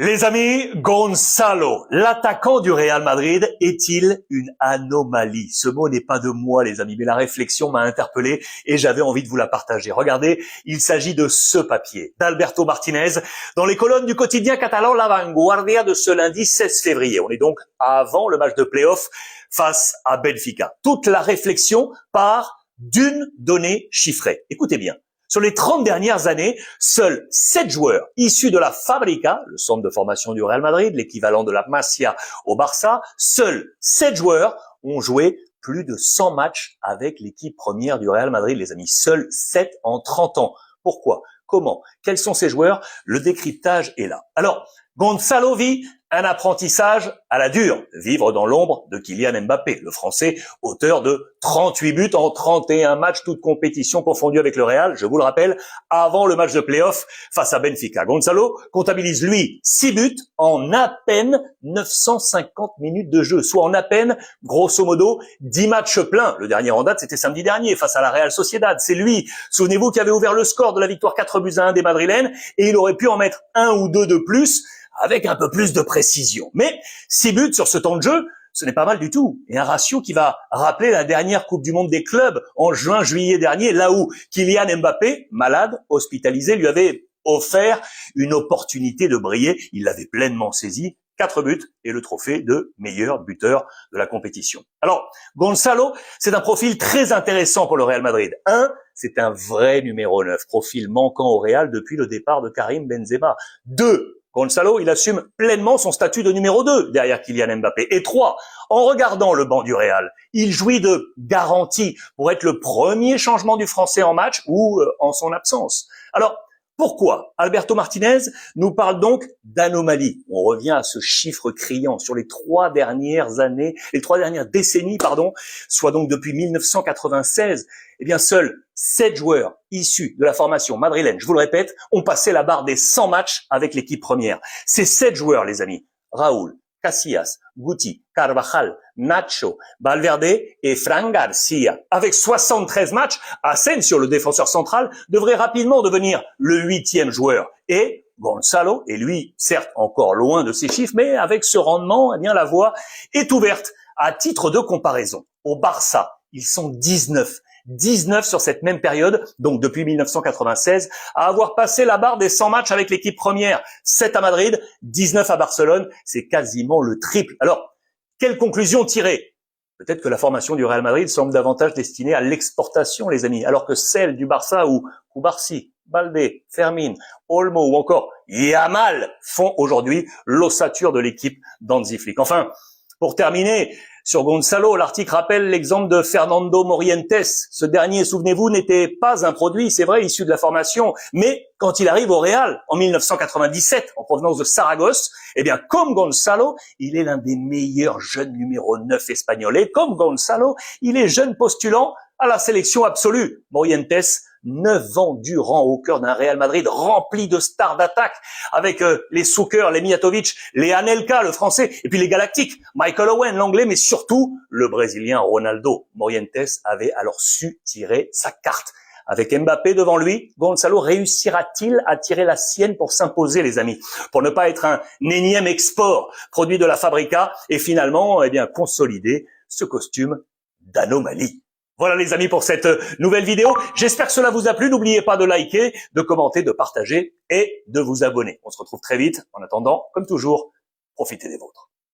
Les amis, Gonzalo, l'attaquant du Real Madrid, est-il une anomalie? Ce mot n'est pas de moi, les amis, mais la réflexion m'a interpellé et j'avais envie de vous la partager. Regardez, il s'agit de ce papier d'Alberto Martinez dans les colonnes du quotidien catalan La Vanguardia de ce lundi 16 février. On est donc avant le match de play-off face à Benfica. Toute la réflexion part d'une donnée chiffrée. Écoutez bien. Sur les 30 dernières années, seuls 7 joueurs issus de la Fábrica, le centre de formation du Real Madrid, l'équivalent de la Masia au Barça, seuls 7 joueurs ont joué plus de 100 matchs avec l'équipe première du Real Madrid, les amis. Seuls 7 en 30 ans. Pourquoi? Comment? Quels sont ces joueurs? Le décryptage est là. Alors, Gonzalo vit un apprentissage à la dure, vivre dans l'ombre de Kylian Mbappé, le Français, auteur de 38 buts en 31 matchs, toutes compétitions confondues avec le Real, je vous le rappelle, avant le match de play-off face à Benfica. Gonzalo comptabilise, lui, 6 buts en à peine 950 minutes de jeu, soit en à peine, grosso modo, 10 matchs pleins. Le dernier en date, c'était samedi dernier, face à la Real Sociedad. C'est lui, souvenez-vous, qui avait ouvert le score de la victoire 4-1 des Madrilènes, et il aurait pu en mettre un ou deux de plus, avec un peu plus de précision. Mais 6 buts sur ce temps de jeu, ce n'est pas mal du tout. Et un ratio qui va rappeler la dernière Coupe du Monde des clubs en juin-juillet dernier, là où Kylian Mbappé, malade, hospitalisé, lui avait offert une opportunité de briller. Il l'avait pleinement saisi. 4 buts et le trophée de meilleur buteur de la compétition. Alors, Gonzalo, c'est un profil très intéressant pour le Real Madrid. C'est un vrai numéro 9, profil manquant au Real depuis le départ de Karim Benzema. 2, Gonzalo, il assume pleinement son statut de numéro 2 derrière Kylian Mbappé. Et 3, en regardant le banc du Real, il jouit de garantie pour être le premier changement du Français en match ou en son absence. Alors, pourquoi Alberto Martinez nous parle donc d'anomalie? On revient à ce chiffre criant sur les 3 dernières années, les 3 dernières décennies, soit donc depuis 1996. Eh bien, seuls 7 joueurs issus de la formation madrilène, je vous le répète, ont passé la barre des 100 matchs avec l'équipe première. Ces 7 joueurs, les amis, Raúl, Casillas, Guti, Carvajal, Nacho, Valverde et Fran Garcia. Avec 73 matchs, Asensio, le défenseur central, devrait rapidement devenir le 8e joueur. Et Gonzalo est lui, certes encore loin de ces chiffres, mais avec ce rendement, eh bien la voie est ouverte. À titre de comparaison, au Barça, ils sont 19 sur cette même période, donc depuis 1996, à avoir passé la barre des 100 matchs avec l'équipe première. 7 à Madrid, 19 à Barcelone, c'est quasiment le triple. Alors, quelle conclusion tirer? Peut-être que la formation du Real Madrid semble davantage destinée à l'exportation, les amis, alors que celle du Barça où Cubarsí, Balde, Fermín, Olmo ou encore Yamal font aujourd'hui l'ossature de l'équipe d'Hansi Flick. Enfin, pour terminer, sur Gonzalo, l'article rappelle l'exemple de Fernando Morientes. Ce dernier, souvenez-vous, n'était pas un produit, c'est vrai, issu de la formation, mais quand il arrive au Real, en 1997, en provenance de Saragosse, eh bien, comme Gonzalo, il est l'un des meilleurs jeunes numéro 9 espagnols. Et comme Gonzalo, il est jeune postulant à la sélection absolue. Morientes, 9 ans durant au cœur d'un Real Madrid rempli de stars d'attaque, avec les Zucker, les Mijatovic, les Anelka, le français, et puis les Galactiques, Michael Owen, l'anglais, mais surtout le brésilien Ronaldo. Morientes avait alors su tirer sa carte. Avec Mbappé devant lui, Gonzalo réussira-t-il à tirer la sienne pour s'imposer, les amis, pour ne pas être un énième export produit de la Fábrica et finalement, eh bien, consolider ce costume d'anomalie. Voilà les amis pour cette nouvelle vidéo. J'espère que cela vous a plu. N'oubliez pas de liker, de commenter, de partager et de vous abonner. On se retrouve très vite. En attendant, comme toujours, profitez des vôtres.